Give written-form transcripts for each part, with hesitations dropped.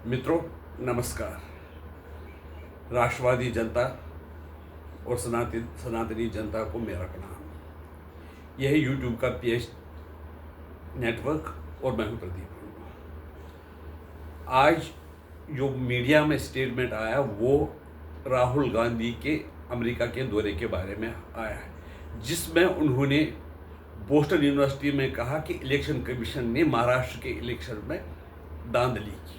मित्रों नमस्कार। राष्ट्रवादी जनता और सनातनी जनता को मेरा प्रणाम। यह यूट्यूब का पेज नेटवर्क और मैं हूं प्रदीप। आज जो मीडिया में स्टेटमेंट आया वो राहुल गांधी के अमेरिका के दौरे के बारे में आया है, जिसमें उन्होंने बोस्टन यूनिवर्सिटी में कहा कि इलेक्शन कमीशन ने महाराष्ट्र के इलेक्शन में धांधली की।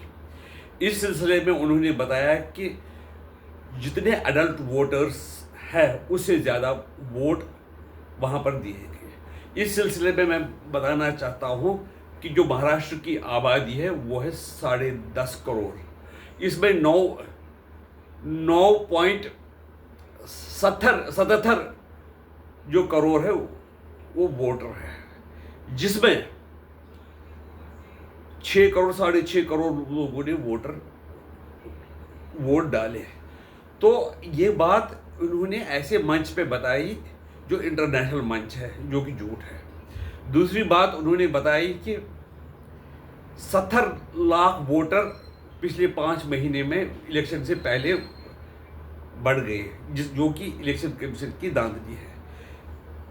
इस सिलसिले में उन्होंने बताया कि जितने अडल्ट वोटर्स हैं उससे ज़्यादा वोट वहाँ पर दिए गए। इस सिलसिले में मैं बताना चाहता हूँ कि जो महाराष्ट्र की आबादी है वो है 10.5 करोड़। इसमें 9.77 जो करोड़ है वो वोटर है, जिसमें 6 करोड़ 6.5 करोड़ लोगों ने वोट डाले। तो ये बात उन्होंने ऐसे मंच पे बताई जो इंटरनेशनल मंच है, जो कि झूठ है। दूसरी बात उन्होंने बताई कि 70 लाख वोटर पिछले 5 महीने में इलेक्शन से पहले बढ़ गए, जो कि इलेक्शन कमीशन की धांधली है।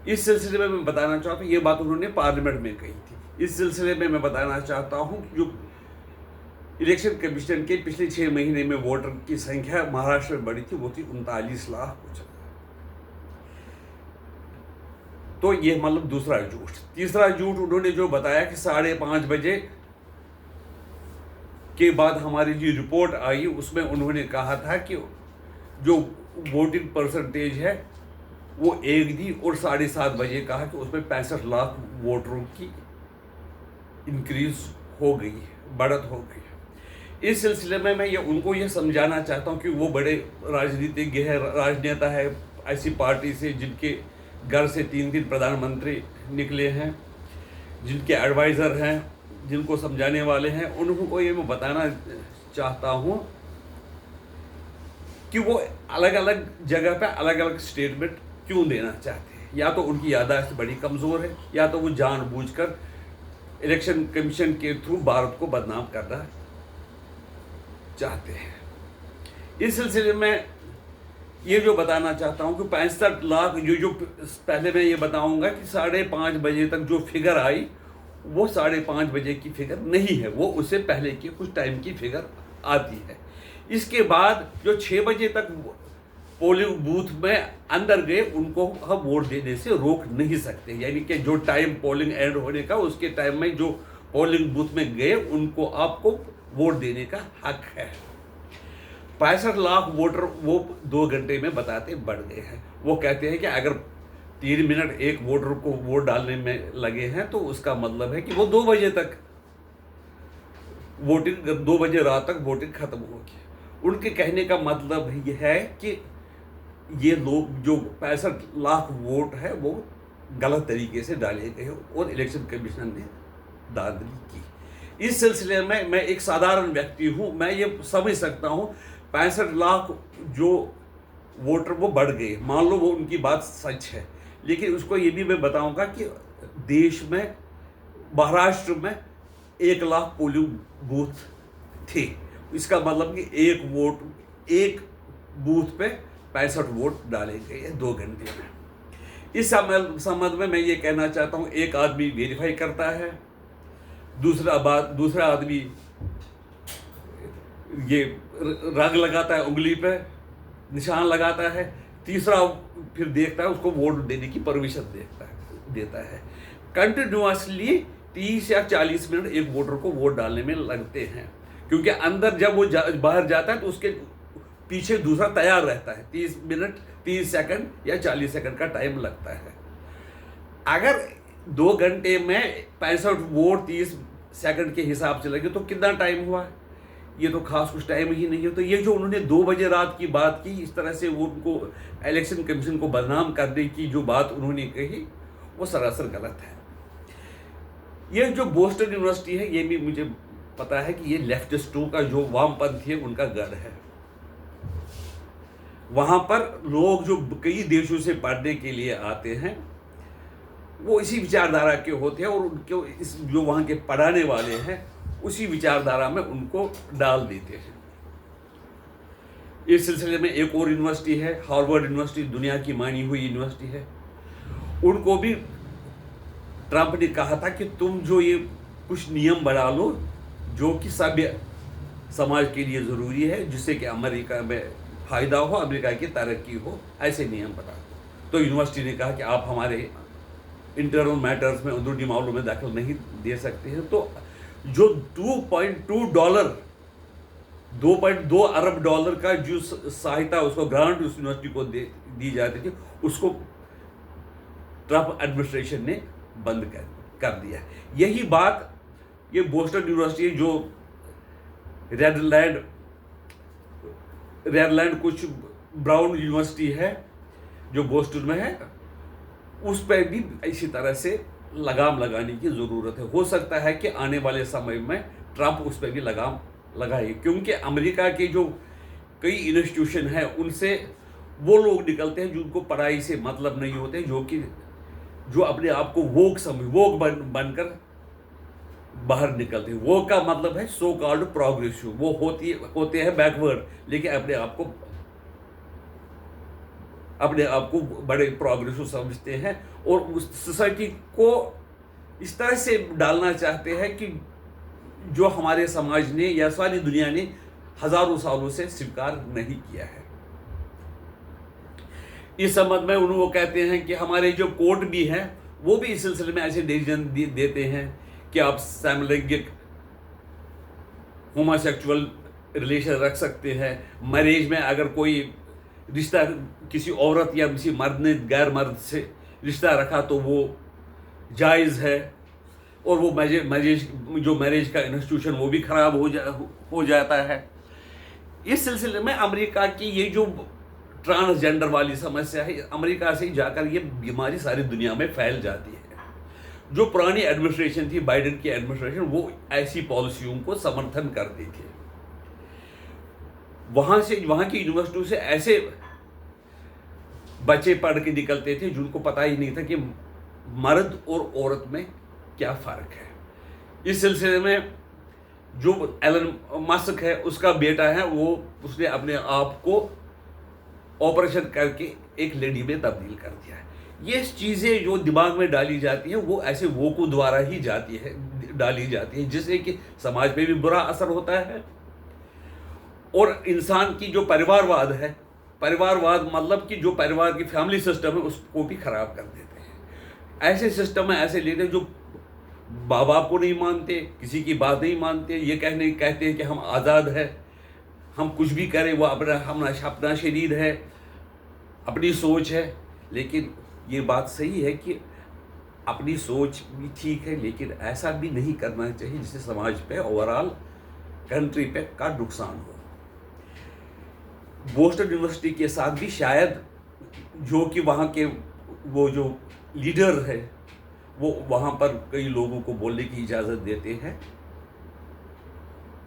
इस सिलसिले में मैं बताना चाहता हूँ, ये बात उन्होंने पार्लियामेंट में कही थी। इस सिलसिले में मैं बताना चाहता हूँ कि जो इलेक्शन कमीशन के पिछले 6 महीने में वोटर की संख्या महाराष्ट्र में बढ़ी थी वो थी 39 लाख कुछ। तो ये मतलब दूसरा झूठ। तीसरा झूठ उन्होंने जो बताया कि 5:30 बजे के बाद हमारी जो रिपोर्ट आई उसमें उन्होंने कहा था कि जो वोटिंग परसेंटेज है वो 1 थी, और 7:30 बजे कहा कि उसमें 65 लाख वोटरों की इंक्रीज हो गई, बढ़त हो गई। इस सिलसिले में मैं उनको ये समझाना चाहता हूँ कि वो बड़े राजनीतिज्ञ है, राजनेता है, ऐसी पार्टी से जिनके घर से 3 प्रधानमंत्री निकले हैं, जिनके एडवाइज़र हैं, जिनको समझाने वाले हैं, उनको ये मैं बताना चाहता हूँ कि वो अलग अलग जगह पे अलग अलग स्टेटमेंट क्यों देना चाहते हैं। या तो उनकी याददाश्त बड़ी कमज़ोर है, या तो वो जानबूझकर इलेक्शन कमीशन के थ्रू भारत को बदनाम करना चाहते हैं। इस सिलसिले में ये जो बताना चाहता हूँ कि 65 लाख जो पहले मैं ये बताऊंगा कि 5:30 बजे तक जो फिगर आई वो 5:30 बजे की फिगर नहीं है, वो उससे पहले की कुछ टाइम की फिगर आती है। इसके बाद जो 6 बजे तक पोलिंग बूथ में अंदर गए उनको हम वोट देने से रोक नहीं सकते। यानी कि जो टाइम पोलिंग एंड होने का उसके टाइम में जो पोलिंग बूथ में गए उनको आपको वोट देने का हक है। 65 लाख वोटर वो 2 घंटे में बताते बढ़ गए हैं। वो कहते हैं कि अगर 3 मिनट एक वोटर को वोट डालने में लगे हैं तो उसका मतलब है कि वो 2 बजे तक वोटिंग 2 बजे रात तक वोटिंग खत्म होगी। उनके कहने का मतलब यह है कि ये लोग जो 65 लाख वोट है वो गलत तरीके से डाले गए और इलेक्शन कमीशन ने धांधली की। इस सिलसिले में मैं एक साधारण व्यक्ति हूँ, मैं ये समझ सकता हूँ 65 लाख जो वोटर वो बढ़ गए, मान लो वो उनकी बात सच है, लेकिन उसको ये भी मैं बताऊँगा कि देश में महाराष्ट्र में 1 लाख पोलिंग बूथ थे। इसका मतलब कि एक बूथ पे 65 वोट डाले गए 2 घंटे में। इस संबंध में मैं ये कहना चाहता हूँ, एक आदमी वेरीफाई करता है, दूसरा आदमी ये रंग लगाता है, उंगली पे निशान लगाता है, तीसरा फिर देखता है, उसको वोट देने की परमिशन देता है। कंटिन्यूअसली 30 या 40 मिनट एक वोटर को वोट डालने में लगते हैं, क्योंकि अंदर जब वो बाहर जाता है तो उसके पीछे दूसरा तैयार रहता है। 30 मिनट 30 सेकंड या 40 सेकंड का टाइम लगता है। अगर 2 घंटे में 65 वोट 30 सेकंड के हिसाब से लगे तो कितना टाइम हुआ? ये तो खास कुछ टाइम ही नहीं है। तो ये जो उन्होंने 2 बजे रात की बात की, इस तरह से वो उनको इलेक्शन कमीशन को बदनाम करने की जो बात उन्होंने कही वो सरासर गलत है। ये जो बोस्टन यूनिवर्सिटी है ये भी मुझे पता है कि ये लेफ्टिस्टों का जो वामपंथी है उनका गढ़ है। वहाँ पर लोग जो कई देशों से पढ़ने के लिए आते हैं वो इसी विचारधारा के होते हैं, और उनके जो वहाँ के पढ़ाने वाले हैं उसी विचारधारा में उनको डाल देते हैं। इस सिलसिले में एक और यूनिवर्सिटी है, हार्वर्ड यूनिवर्सिटी, दुनिया की मानी हुई यूनिवर्सिटी है। उनको भी ट्रंप ने कहा था कि तुम जो ये कुछ नियम बना लो जो कि सभ्य समाज के लिए ज़रूरी है, जिससे कि अमेरिका में फ़ायदा हो, अमेरिका की तरक्की हो, ऐसे नियम बना दो। तो यूनिवर्सिटी ने कहा कि आप हमारे इंटरनल मैटर्स में, अंदरूनी मामलों में दखल नहीं दे सकते हैं। तो जो $2.2 अरब का जो सहायता, उसको ग्रांट उस यूनिवर्सिटी को दी जाती थी, उसको ट्रंप एडमिनिस्ट्रेशन ने बंद कर दिया। यही बात ये बोस्टन यूनिवर्सिटी, जो रेडलैंड कुछ ब्राउन यूनिवर्सिटी है जो बोस्टन में है, उस पर भी इसी तरह से लगाम लगाने की ज़रूरत है। हो सकता है कि आने वाले समय में ट्रंप उस पर भी लगाम लगाए, क्योंकि अमेरिका के जो कई इंस्टीट्यूशन हैं उनसे वो लोग निकलते हैं जिनको पढ़ाई से मतलब नहीं होते, जो अपने आप को वोक बनकर बाहर निकलते हैं। वो का मतलब है सो कॉल्ड प्रोग्रेसिव, वो होते हैं बैकवर्ड, लेकिन अपने आप को बड़े प्रोग्रेसिव समझते हैं और उस सोसाइटी को इस तरह से डालना चाहते हैं कि जो हमारे समाज ने या सारी दुनिया ने हजारों सालों से स्वीकार नहीं किया है। इस संबंध में वो कहते हैं कि हमारे जो कोर्ट भी हैं वो भी इस सिलसिले में ऐसे डिसीजन देते हैं कि आप समलैंगिक होमोसेक्सुअल रिलेशन रख सकते हैं। मैरिज में अगर कोई रिश्ता किसी औरत या किसी मर्द ने गैर मर्द से रिश्ता रखा तो वो जायज़ है, और वो मैरिज का इंस्टीट्यूशन वो भी ख़राब हो जाता है। इस सिलसिले में अमेरिका की ये जो ट्रांसजेंडर वाली समस्या है, अमेरिका से जाकर ये बीमारी सारी दुनिया में फैल जाती है। जो पुरानी एडमिनिस्ट्रेशन थी, बाइडेन की एडमिनिस्ट्रेशन, वो ऐसी पॉलिसियों को समर्थन करती थी। वहाँ की यूनिवर्सिटियों से ऐसे बच्चे पढ़ के निकलते थे जिनको पता ही नहीं था कि मर्द और औरत में क्या फ़र्क है। इस सिलसिले में जो एलन मस्क है, उसका बेटा है, उसने अपने आप को ऑपरेशन करके एक लेडी में तब्दील कर दिया है। ये चीज़ें जो दिमाग में डाली जाती हैं वो ऐसे वोकों द्वारा ही डाली जाती है, जिससे कि समाज पे भी बुरा असर होता है और इंसान की जो परिवारवाद है, परिवारवाद मतलब कि जो परिवार की फैमिली सिस्टम है उसको भी ख़राब कर देते हैं। ऐसे सिस्टम में ऐसे लीडर जो माँ बाप को नहीं मानते, किसी की बात नहीं मानते, ये कहते हैं कि हम आज़ाद है, हम कुछ भी करें, वो अपना शरीर है, अपनी सोच है। लेकिन ये बात सही है कि अपनी सोच भी ठीक है, लेकिन ऐसा भी नहीं करना चाहिए जिससे समाज पे, ओवरऑल कंट्री पे का नुकसान हो। बोस्टन यूनिवर्सिटी के साथ भी शायद जो कि वहाँ के वो जो लीडर है वो वहाँ पर कई लोगों को बोलने की इजाज़त देते हैं,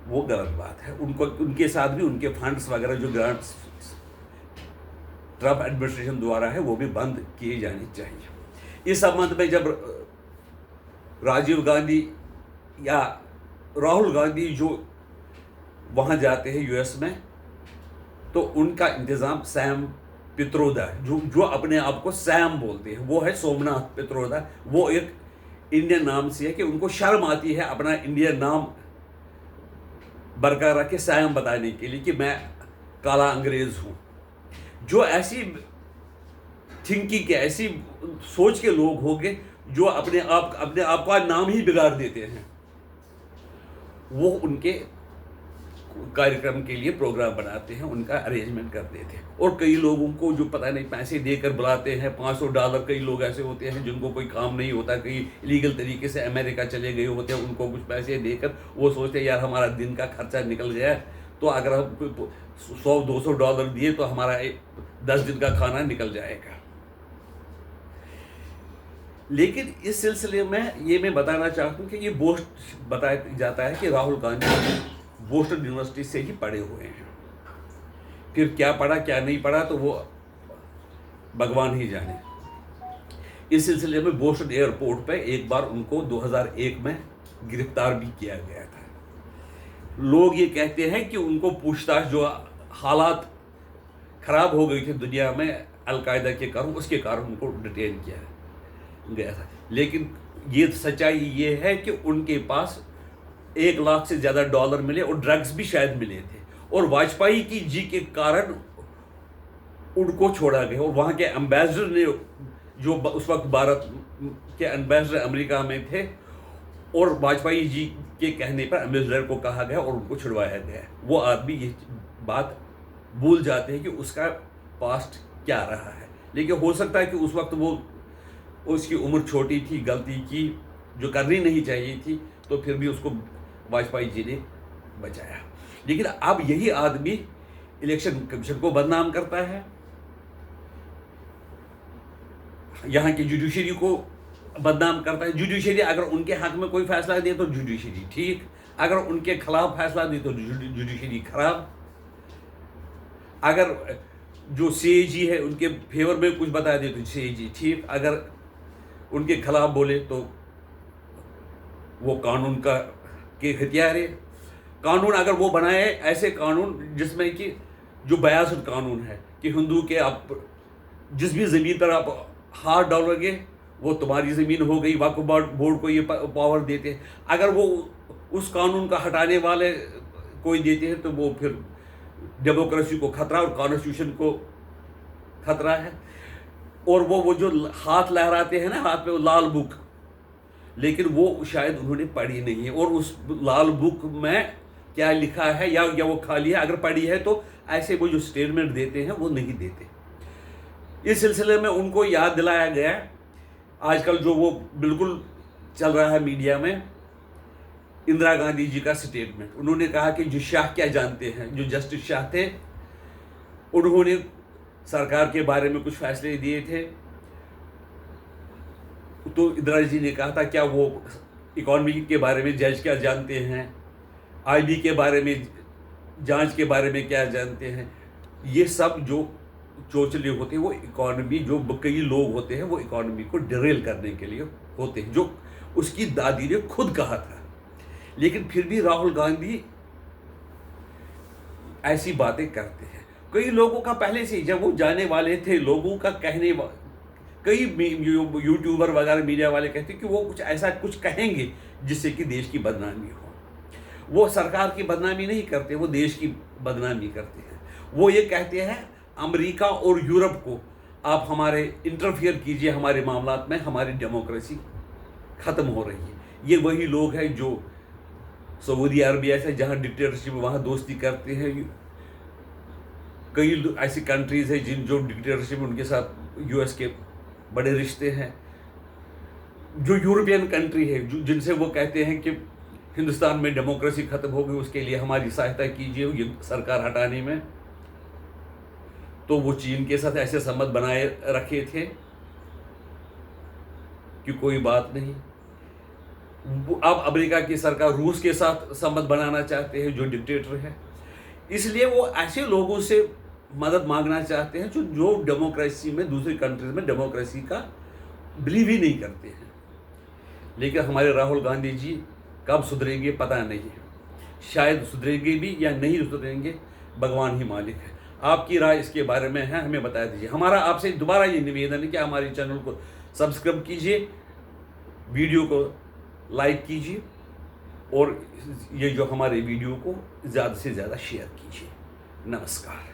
वो गलत बात है। उनके साथ भी उनके फंड्स वगैरह जो ग्रांट्स ट्रंप एडमिनिस्ट्रेशन द्वारा है वो भी बंद किए जाने चाहिए। इस संबंध में जब राजीव गांधी या राहुल गांधी जो वहाँ जाते हैं यूएस में, तो उनका इंतज़ाम सैम पित्रोदा, जो अपने आप को सैम बोलते हैं, वो है सोमनाथ पित्रोदा। वो एक इंडियन नाम से है कि उनको शर्म आती है अपना इंडियन नाम बरकरार रख के सैम बताने के लिए कि मैं काला अंग्रेज़ हूँ। जो ऐसी थिंकिंग के, ऐसी सोच के लोग होंगे जो अपने आप का नाम ही बिगाड़ देते हैं, वो उनके कार्यक्रम के लिए प्रोग्राम बनाते हैं, उनका अरेंजमेंट कर देते हैं। और कई लोगों को जो पता नहीं पैसे देकर बुलाते हैं, $500। कई लोग ऐसे होते हैं जिनको कोई काम नहीं होता, कई इलीगल तरीके से अमेरिका चले गए होते हैं, उनको कुछ पैसे देकर वो सोचते हैं यार हमारा दिन का खर्चा निकल गया, तो अगर हम $100-200 दिए तो हमारा 10 दिन का खाना निकल जाएगा। लेकिन इस सिलसिले में ये मैं बताना चाहता हूँ कि ये बताया जाता है कि राहुल गांधी बोस्टन यूनिवर्सिटी से ही पढ़े हुए हैं। फिर क्या पढ़ा क्या नहीं पढ़ा तो वो भगवान ही जाने। इस सिलसिले में बोस्टन एयरपोर्ट पे एक बार उनको 2001 में गिरफ्तार भी किया गया था। लोग ये कहते हैं कि उनको पूछताछ, जो हालात ख़राब हो गई थी दुनिया में अलकायदा के कारण, उसके कारण उनको डिटेन किया गया था। लेकिन ये सच्चाई ये है कि उनके पास 1 लाख से ज़्यादा डॉलर मिले और ड्रग्स भी शायद मिले थे, और वाजपेयी की जी के कारण उनको छोड़ा गया। और वहाँ के एम्बेसडर ने, जो उस वक्त भारत के एम्बेसडर अमेरिका में थे, और वाजपेयी जी के कहने पर एम्बेसडर को कहा गया और उनको छुड़वाया गया। वो आदमी ये बात भूल जाते हैं कि उसका पास्ट क्या रहा है। लेकिन हो सकता है कि उस वक्त वो, उसकी उम्र छोटी थी, गलती की जो करनी नहीं चाहिए थी, तो फिर भी उसको वाजपेयी जी ने बचाया। लेकिन अब यही आदमी इलेक्शन कमीशन को बदनाम करता है, यहाँ की जुडिशरी को बदनाम करता है। जुडिशरी अगर उनके हक में कोई फैसला दे तो जुडिशरी ठीक, अगर उनके खिलाफ फैसला दे तो जुडिशरी खराब। अगर जो सीएजी है उनके फेवर में कुछ बता दे तो सीएजी ठीक, अगर उनके खिलाफ बोले तो वो कानून का के हथियार। कानून अगर वो बनाए ऐसे कानून जिसमें कि जो बयासुद कानून है कि हिंदू के आप जिस भी ज़मीन पर आप हाथ डालोगे वो तुम्हारी ज़मीन हो गई। वक्फ बोर्ड को ये पावर देते हैं। अगर वो उस कानून का हटाने वाले कोई देते हैं तो वो फिर डेमोक्रेसी को खतरा और कॉन्स्टिट्यूशन को खतरा है। और वो जो हाथ लहराते हैं ना, हाथ में लाल बुक, लेकिन वो शायद उन्होंने पढ़ी नहीं है, और उस लाल बुक में क्या लिखा है या वो खाली है। अगर पढ़ी है तो ऐसे वो जो स्टेटमेंट देते हैं वो नहीं देते। इस सिलसिले में उनको याद दिलाया गया आजकल जो वो बिल्कुल चल रहा है मीडिया में, इंदिरा गांधी जी का स्टेटमेंट। उन्होंने कहा कि जो शाह क्या जानते हैं, जो जस्टिस शाह थे उन्होंने सरकार के बारे में कुछ फैसले दिए थे, तो इंदिरा जी ने कहा था क्या वो इकॉनमी के बारे में जज क्या जानते हैं, आईबी के बारे में, जांच के बारे में क्या जानते हैं। ये सब जो चोचले होते हैं वो इकॉनमी, जो कई लोग होते हैं वो इकॉनमी को डिरेल करने के लिए होते हैं, जो उसकी दादी ने खुद कहा था। लेकिन फिर भी राहुल गांधी ऐसी बातें करते हैं। कई लोगों का पहले से, जब वो जाने वाले थे, लोगों का कहने, कई यूट्यूबर वगैरह मीडिया वाले कहते हैं कि वो कुछ ऐसा कुछ कहेंगे जिससे कि देश की बदनामी हो। वो सरकार की बदनामी नहीं करते, वो देश की बदनामी करते हैं। वो ये कहते हैं अमेरिका और यूरोप को आप हमारे इंटरफियर कीजिए हमारे मामलात में, हमारी डेमोक्रेसी ख़त्म हो रही है। ये वही लोग हैं जो सऊदी अरबिया से, जहाँ डिक्टेटरशिप, वहाँ दोस्ती करते हैं। कई ऐसी कंट्रीज़ हैं जो डिक्टेटरशिप, उनके साथ यूएस के बड़े रिश्ते हैं। जो यूरोपियन कंट्री है जिनसे वो कहते हैं कि हिंदुस्तान में डेमोक्रेसी ख़त्म हो गई, उसके लिए हमारी सहायता कीजिए ये सरकार हटाने में, तो वो चीन के साथ ऐसे संबंध बनाए रखे थे कि कोई बात नहीं। अब अमेरिका की सरकार रूस के साथ संबंध बनाना चाहते हैं जो डिक्टेटर है, इसलिए वो ऐसे लोगों से मदद मांगना चाहते हैं जो डेमोक्रेसी में, दूसरी कंट्रीज में डेमोक्रेसी का बिलीव ही नहीं करते हैं। लेकिन हमारे राहुल गांधी जी कब सुधरेंगे पता नहीं, शायद सुधरेंगे भी या नहीं सुधरेंगे, भगवान ही मालिक है। आपकी राय इसके बारे में है, हमें बता दीजिए। हमारा आपसे दोबारा ये निवेदन है कि हमारे चैनल को सब्सक्राइब कीजिए, वीडियो को लाइक कीजिए, और ये जो हमारे वीडियो को ज़्यादा से ज़्यादा शेयर कीजिए। नमस्कार।